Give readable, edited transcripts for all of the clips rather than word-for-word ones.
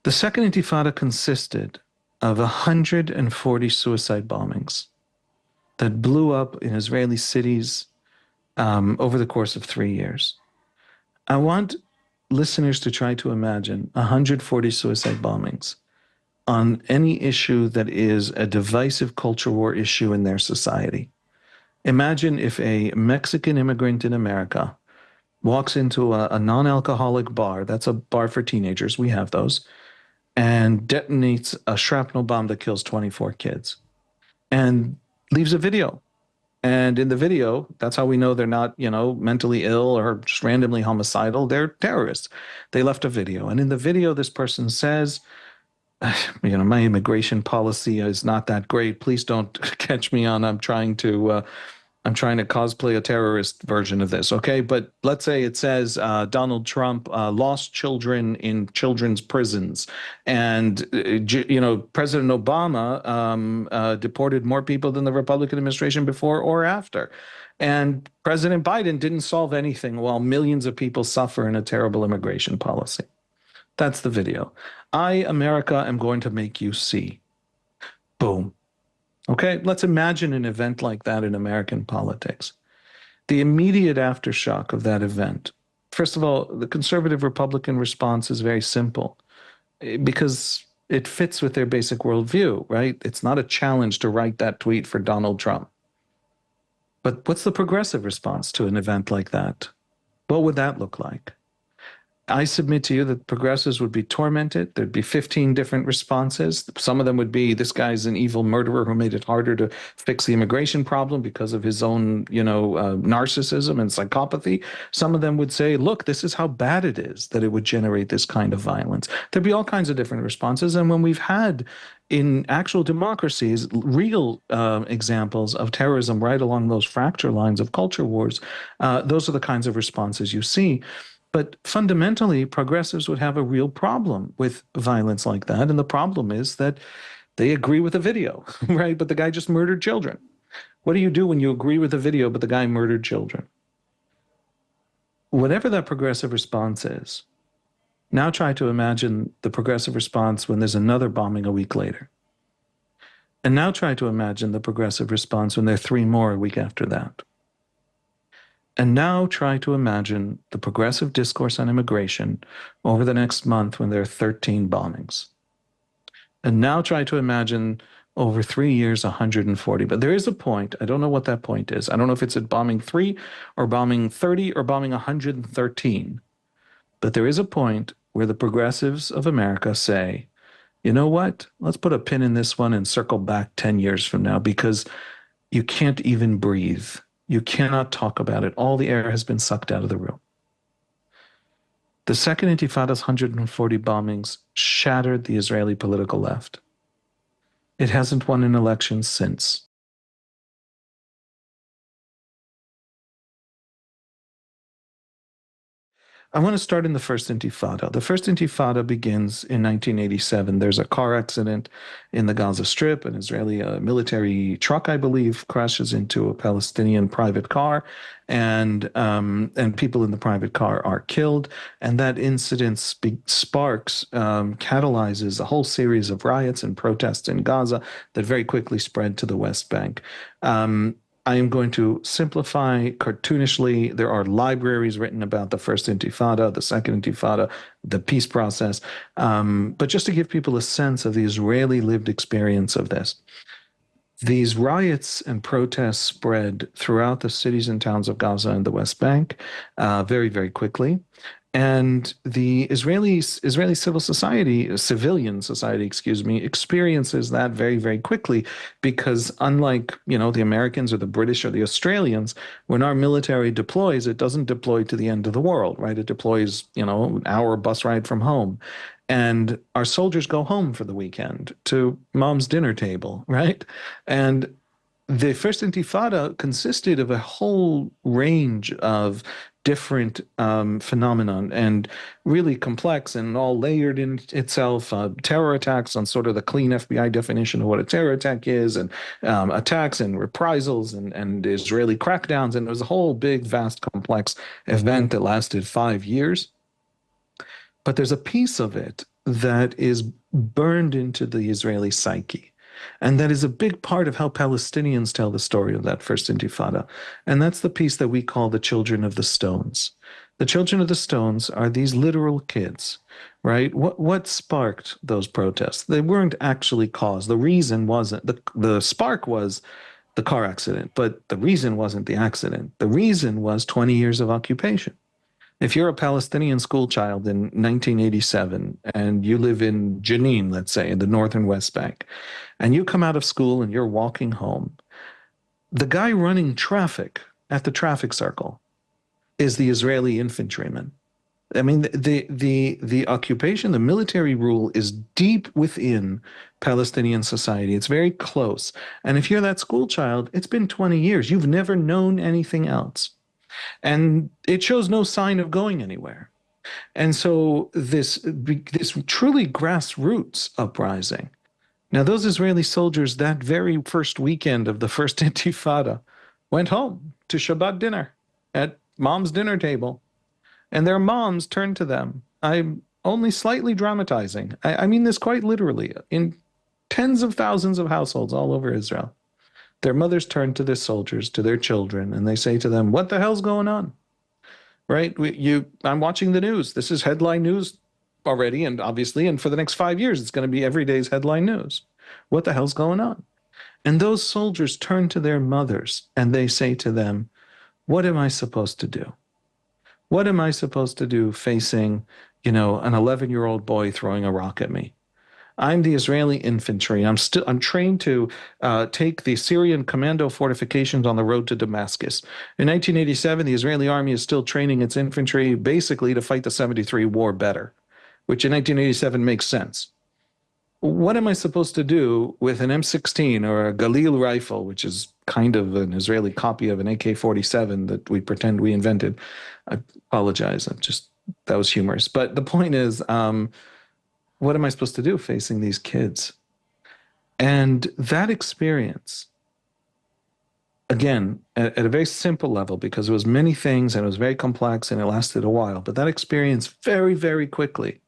The Second Intifada consisted of 140 suicide bombings that blew up in Israeli cities over the course of 3 years. I want listeners to try to imagine 140 suicide bombings on any issue that is a divisive culture war issue in their society. Imagine if a Mexican immigrant in America walks into a non-alcoholic bar, that's a bar for teenagers, we have those, and detonates a shrapnel bomb that kills 24 kids and leaves a video. And in the video, that's how we know they're not, mentally ill or just randomly homicidal. They're terrorists. They left a video. And in the video, this person says, my immigration policy is not that great. Please don't catch me on. I'm trying to cosplay a terrorist version of this, okay? But let's say it says Donald Trump lost children in children's prisons, and President Obama deported more people than the Republican administration before or after, and President Biden didn't solve anything while millions of people suffer in a terrible immigration policy. That's the video. I, America, am going to make you see. Boom. Okay, let's imagine an event like that in American politics. The immediate aftershock of that event. First of all, the conservative Republican response is very simple because it fits with their basic worldview, right? It's not a challenge to write that tweet for Donald Trump. But what's the progressive response to an event like that? What would that look like? I submit to you that progressives would be tormented. There'd be 15 different responses. Some of them would be, this guy's an evil murderer who made it harder to fix the immigration problem because of his own, narcissism and psychopathy. Some of them would say, look, this is how bad it is that it would generate this kind of violence. There'd be all kinds of different responses. And when we've had in actual democracies, real examples of terrorism right along those fracture lines of culture wars, those are the kinds of responses you see. But fundamentally, progressives would have a real problem with violence like that. And the problem is that they agree with the video, right? But the guy just murdered children. What do you do when you agree with the video, but the guy murdered children? Whatever that progressive response is, now try to imagine the progressive response when there's another bombing a week later. And now try to imagine the progressive response when there are three more a week after that. And now try to imagine the progressive discourse on immigration over the next month when there are 13 bombings. And now try to imagine over 3 years, 140. But there is a point. I don't know what that point is. I don't know if it's at bombing 3 or bombing 30 or bombing 113. But there is a point where the progressives of America say, you know what? Let's put a pin in this one and circle back 10 years from now because you can't even breathe. You cannot talk about it. All the air has been sucked out of the room. The Second Intifada's 140 bombings shattered the Israeli political left. It hasn't won an election since. I want to start in the First Intifada. The First Intifada begins in 1987. There's a car accident in the Gaza Strip. An Israeli military truck, I believe, crashes into a Palestinian private car, and people in the private car are killed. And that incident sparks, catalyzes a whole series of riots and protests in Gaza that very quickly spread to the West Bank. I am going to simplify cartoonishly. There are libraries written about the First Intifada, the Second Intifada, the peace process. But just to give people a sense of the Israeli lived experience of this, these riots and protests spread throughout the cities and towns of Gaza and the West Bank very, very quickly. And the Israeli civil society, civilian society, excuse me, experiences that very, very quickly because unlike, the Americans or the British or the Australians, when our military deploys, it doesn't deploy to the end of the world, right? It deploys, an hour bus ride from home. And our soldiers go home for the weekend to mom's dinner table, right? And the First Intifada consisted of a whole range of different phenomenon and really complex and all layered in itself. Terror attacks on sort of the clean FBI definition of what a terror attack is, and attacks and reprisals and Israeli crackdowns. And it was a whole big, vast, complex event that lasted 5 years. But there's a piece of it that is burned into the Israeli psyche. And that is a big part of how Palestinians tell the story of that first Intifada. And that's the piece that we call the Children of the Stones. The Children of the Stones are these literal kids, right? What sparked those protests? They weren't actually caused. The reason wasn't the spark was the car accident, but the reason wasn't the accident. The reason was 20 years of occupation. If you're a Palestinian school child in 1987 and you live in Jenin, let's say, in the northern West Bank, and you come out of school and you're walking home, the guy running traffic at the traffic circle is the Israeli infantryman. I mean, the occupation, the military rule is deep within Palestinian society. It's very close. And if you're that school child, it's been 20 years. You've never known anything else. And it shows no sign of going anywhere. And so this truly grassroots uprising. Now, those Israeli soldiers that very first weekend of the first Intifada went home to Shabbat dinner at mom's dinner table, and their moms turned to them. I'm only slightly dramatizing. I mean this quite literally. In tens of thousands of households all over Israel, their mothers turn to the soldiers, to their children, and they say to them, "What the hell's going on?" Right? I'm watching the news. This is headline news already, and obviously, and for the next 5 years, it's going to be every day's headline news. What the hell's going on? And those soldiers turn to their mothers and they say to them, "What am I supposed to do? What am I supposed to do facing, an 11-year-old boy throwing a rock at me? I'm the Israeli infantry. I'm trained to take the Syrian commando fortifications on the road to Damascus. In 1987, the Israeli army is still training its infantry basically to fight the 73 war better, which in 1987 makes sense. What am I supposed to do with an M16 or a Galil rifle, which is kind of an Israeli copy of an AK-47 that we pretend we invented? I apologize. That was humorous. But the point is, what am I supposed to do facing these kids? And that experience, again, at a very simple level, because it was many things and it was very complex and it lasted a while, but that experience very, very quickly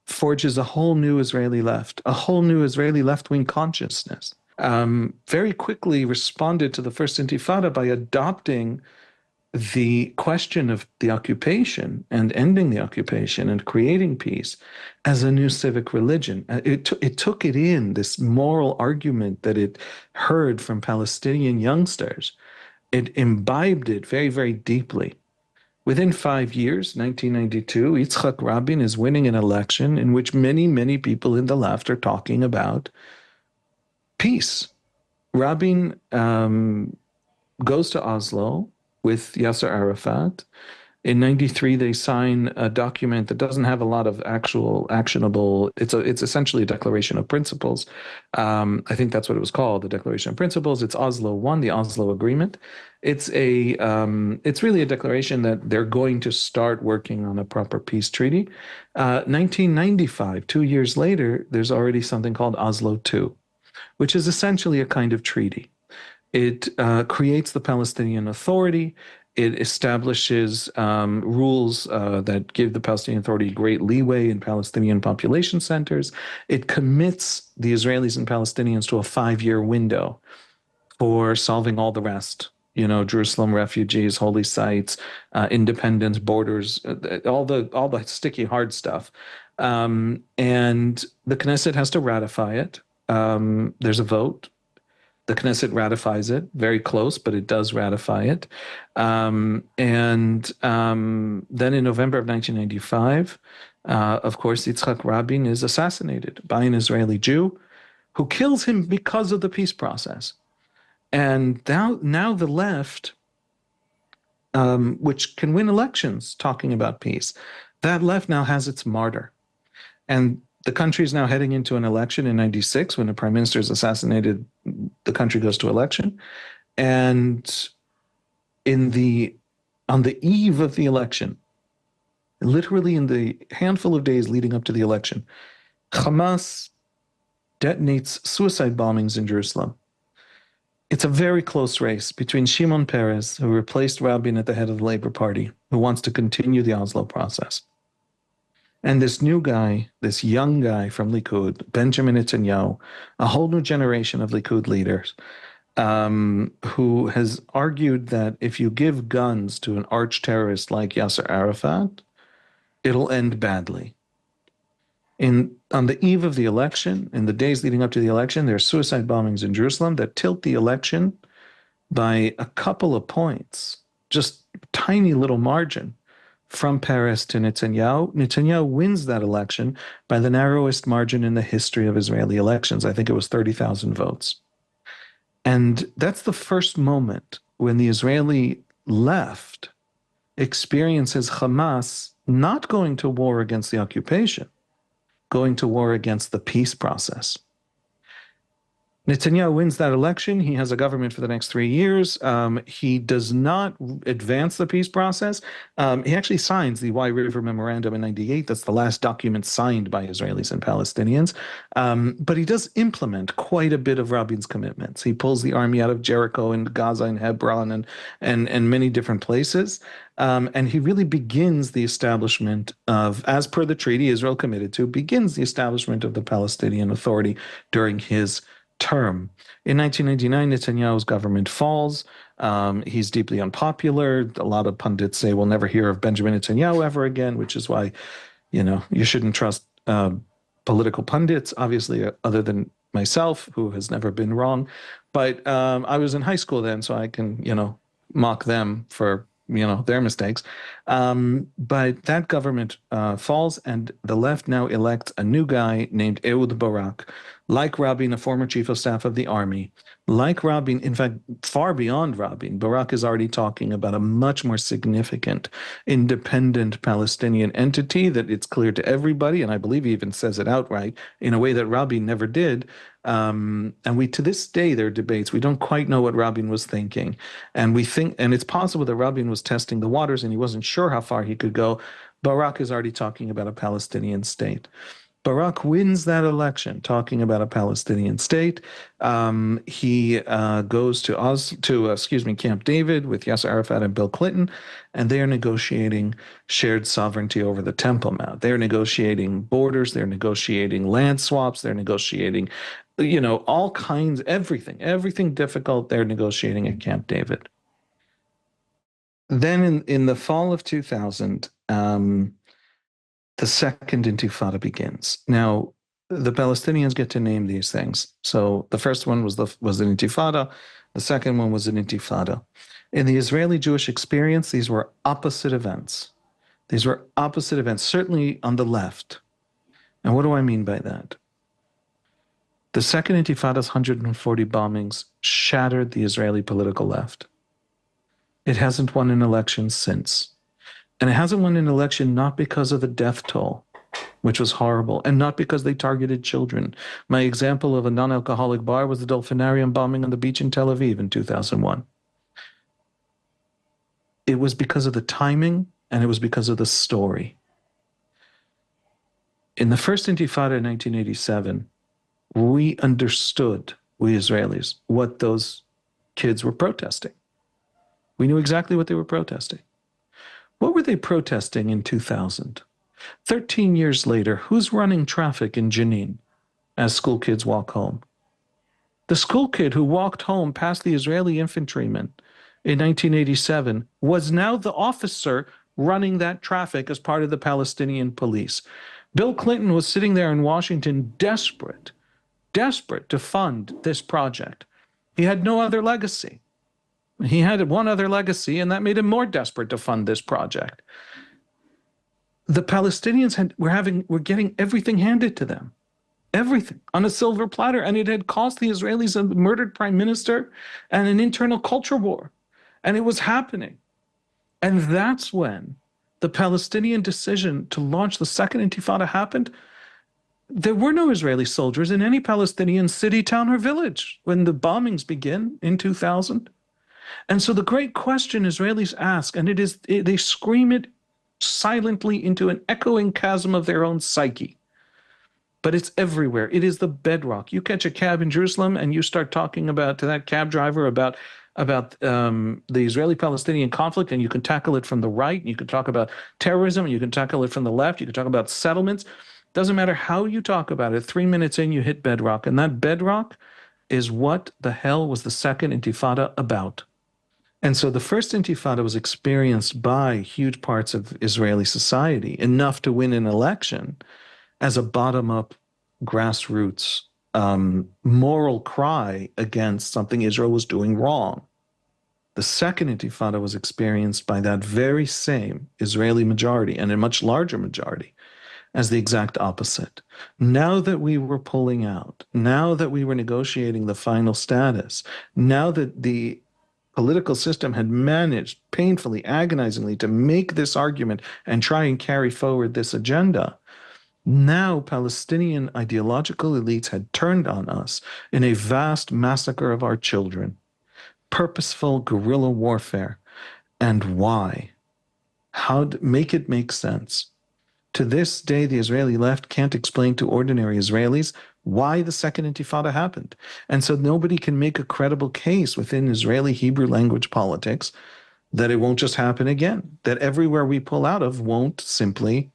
forges a whole new Israeli left, a whole new Israeli left-wing consciousness. Very quickly responded to the first Intifada by adopting the question of the occupation and ending the occupation and creating peace as a new civic religion. It took it in, this moral argument that it heard from Palestinian youngsters. It imbibed it very, very deeply. Within 5 years, 1992, Yitzhak Rabin is winning an election in which many, many people in the left are talking about peace. Rabin goes to Oslo with Yasser Arafat. In 93, they sign a document that doesn't have a lot of actual actionable. It's essentially a declaration of principles. I think that's what it was called, the Declaration of Principles. It's Oslo One, the Oslo Agreement. It's really a declaration that they're going to start working on a proper peace treaty. 1995, 2 years later, there's already something called Oslo Two, which is essentially a kind of treaty. It creates the Palestinian Authority. It establishes rules that give the Palestinian Authority great leeway in Palestinian population centers. It commits the Israelis and Palestinians to a 5-year window for solving all the rest. Jerusalem, refugees, holy sites, independence, borders, all the sticky hard stuff. And the Knesset has to ratify it. There's a vote. The Knesset ratifies it, very close, but it does ratify it. And then in November of 1995, of course, Yitzhak Rabin is assassinated by an Israeli Jew who kills him because of the peace process. And now the left, which can win elections talking about peace, that left now has its martyr. And the country is now heading into an election in 96 when the prime minister is assassinated. The country goes to election. And on the eve of the election, literally in the handful of days leading up to the election, Hamas detonates suicide bombings in Jerusalem. It's a very close race between Shimon Peres, who replaced Rabin at the head of the Labor Party, who wants to continue the Oslo process, And this new guy, this young guy from Likud, Benjamin Netanyahu, a whole new generation of Likud leaders, who has argued that if you give guns to an arch terrorist like Yasser Arafat, it'll end badly. On the eve of the election, in the days leading up to the election, there are suicide bombings in Jerusalem that tilt the election by a couple of points, just tiny little margin from Peres to Netanyahu. Netanyahu wins that election by the narrowest margin in the history of Israeli elections. I think it was 30,000 votes. And that's the first moment when the Israeli left experiences Hamas not going to war against the occupation, going to war against the peace process. Netanyahu wins that election. He has a government for the next 3 years. He does not advance the peace process. He actually signs the Wye River Memorandum in 98. That's the last document signed by Israelis and Palestinians. But he does implement quite a bit of Rabin's commitments. He pulls the army out of Jericho and Gaza and Hebron and many different places. And he really begins the establishment of, as per the treaty Israel committed to, begins the establishment of the Palestinian Authority during his term. In 1999, Netanyahu's government falls. He's deeply unpopular. A lot of pundits say we'll never hear of Benjamin Netanyahu ever again, which is why, you shouldn't trust political pundits, obviously, other than myself, who has never been wrong. But I was in high school then, so I can, mock them for, their mistakes. But that government falls, and the left now elects a new guy named Ehud Barak, like Rabin, a former chief of staff of the army, like Rabin, in fact, far beyond Rabin. Barak is already talking about a much more significant independent Palestinian entity that it's clear to everybody, and I believe he even says it outright in a way that Rabin never did. And to this day, there are debates. We don't quite know what Rabin was thinking. And it's possible that Rabin was testing the waters and he wasn't sure how far he could go. Barak is already talking about a Palestinian state. Barak wins that election, talking about a Palestinian state. He goes to Camp David with Yasser Arafat and Bill Clinton, and they are negotiating shared sovereignty over the Temple Mount. They're negotiating borders. They're negotiating land swaps. They're negotiating, all kinds, everything difficult. They're negotiating at Camp David. Then in the fall of 2000, the Second Intifada begins. Now, the Palestinians get to name these things. So the first one was an Intifada. The second one was an Intifada. In the Israeli Jewish experience, these were opposite events. These were opposite events, certainly on the left. And what do I mean by that? The Second Intifada's 140 bombings shattered the Israeli political left. It hasn't won an election since. And it hasn't won an election not because of the death toll, which was horrible, and not because they targeted children. My example of a non-alcoholic bar was the Dolphinarium bombing on the beach in Tel Aviv in 2001. It was because of the timing, and it was because of the story. In the first Intifada in 1987, we understood, we Israelis, what those kids were protesting. We knew exactly what they were protesting. What were they protesting in 2000? 13 years later, who's running traffic in Jenin as school kids walk home? The school kid who walked home past the Israeli infantryman in 1987 was now the officer running that traffic as part of the Palestinian police. Bill Clinton was sitting there in Washington, desperate to fund this project. He had no other legacy. He had one other legacy, and that made him more desperate to fund this project. The Palestinians were getting everything handed to them, everything on a silver platter, and it had cost the Israelis a murdered prime minister and an internal culture war, and it was happening. And that's when the Palestinian decision to launch the Second Intifada happened. There were no Israeli soldiers in any Palestinian city, town, or village when the bombings begin in 2000. And so the great question Israelis ask, and they scream it silently into an echoing chasm of their own psyche, but it's everywhere. It is the bedrock. You catch a cab in Jerusalem and you start talking to that cab driver about about the Israeli-Palestinian conflict, and you can tackle it from the right. You can talk about terrorism, and you can tackle it from the left. You can talk about settlements. Doesn't matter how you talk about it. 3 minutes in, you hit bedrock, and that bedrock is what the hell was the Second Intifada about? And so the first Intifada was experienced by huge parts of Israeli society, enough to win an election as a bottom-up, grassroots moral cry against something Israel was doing wrong. The second Intifada was experienced by that very same Israeli majority, and a much larger majority, as the exact opposite. Now that we were pulling out, now that we were negotiating the final status, now that the political system had managed painfully, agonizingly to make this argument and try and carry forward this agenda, now Palestinian ideological elites had turned on us in a vast massacre of our children, purposeful guerrilla warfare. And why? How to make it make sense? To this day, the Israeli left can't explain to ordinary Israelis why the Second Intifada happened. And so nobody can make a credible case within Israeli Hebrew language politics that it won't just happen again, that everywhere we pull out of won't simply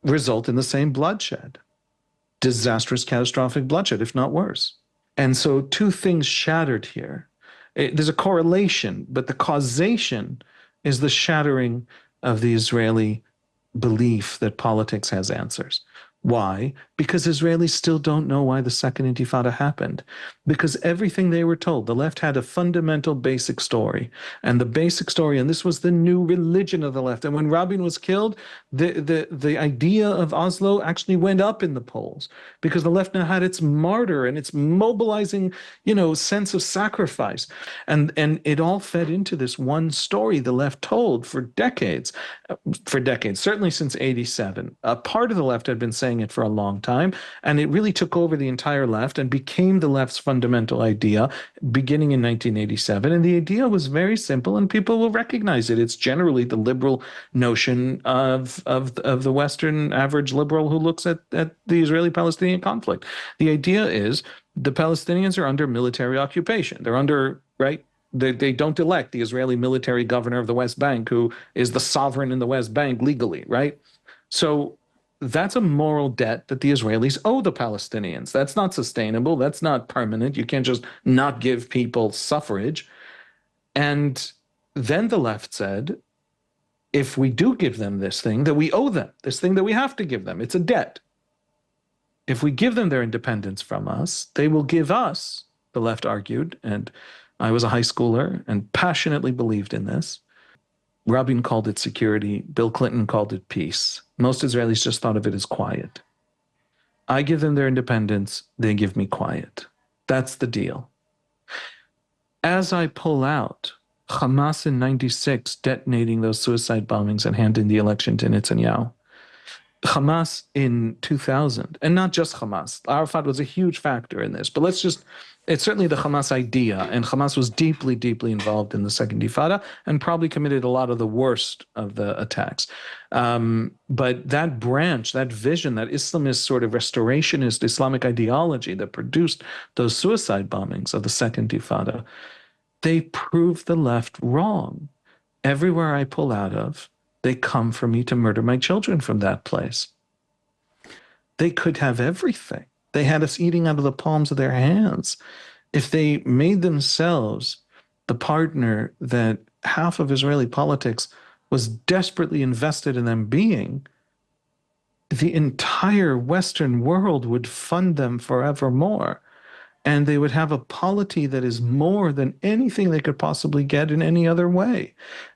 result in the same bloodshed, disastrous, catastrophic bloodshed, if not worse. And so two things shattered here. There's a correlation, but the causation is the shattering of the Israeli belief that politics has answers. Why? Because Israelis still don't know why the Second Intifada happened. Because everything they were told, the left had a fundamental basic story. And the basic story, and this was the new religion of the left. And when Rabin was killed, the idea of Oslo actually went up in the polls because the left now had its martyr and its mobilizing, sense of sacrifice. And it all fed into this one story the left told for decades, certainly since 87. A part of the left had been saying it for a long time, and it really took over the entire left and became the left's fundamental idea beginning in 1987. And the idea was very simple, and people will recognize it. It's generally the liberal notion of the Western average liberal who looks at the Israeli-Palestinian conflict. The idea is the Palestinians are under military occupation. They're under, right? They don't elect the Israeli military governor of the West Bank, who is the sovereign in the West Bank legally, right? So that's a moral debt that the Israelis owe the Palestinians. That's not sustainable. That's not permanent. You can't just not give people suffrage. And then the left said, if we do give them this thing that we owe them, this thing that we have to give them, it's a debt. If we give them their independence from us, they will give us, the left argued, and I was a high schooler and passionately believed in this. Rabin called it security. Bill Clinton called it peace. Most Israelis just thought of it as quiet. I give them their independence. They give me quiet. That's the deal. As I pull out, Hamas in 96 detonating those suicide bombings and handing the election to Netanyahu. Hamas in 2000, and not just Hamas. Arafat was a huge factor in this, but it's certainly the Hamas idea, and Hamas was deeply, deeply involved in the Second Intifada and probably committed a lot of the worst of the attacks. But that branch, that vision, that Islamist sort of restorationist Islamic ideology that produced those suicide bombings of the Second Intifada, they proved the left wrong. Everywhere I pull out of, they come for me to murder my children from that place. They could have everything. They had us eating out of the palms of their hands. If they made themselves the partner that half of Israeli politics was desperately invested in them being, the entire Western world would fund them forevermore. And they would have a polity that is more than anything they could possibly get in any other way.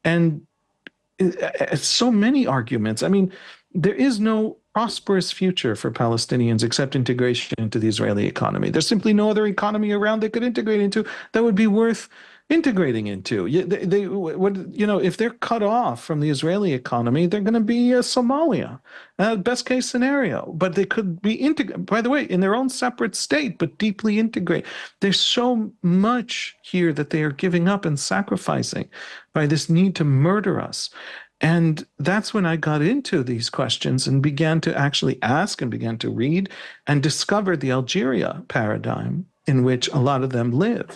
And so many arguments. I mean, there is no prosperous future for Palestinians except integration into the Israeli economy. There's simply no other economy around they could integrate into that would be worth integrating into. They would, if they're cut off from the Israeli economy, they're going to be Somalia, best case scenario. But they could be integrated, by the way, in their own separate state, but deeply integrated. There's so much here that they are giving up and sacrificing by this need to murder us. And that's when I got into these questions and began to actually ask and began to read and discover the Algeria paradigm in which a lot of them live.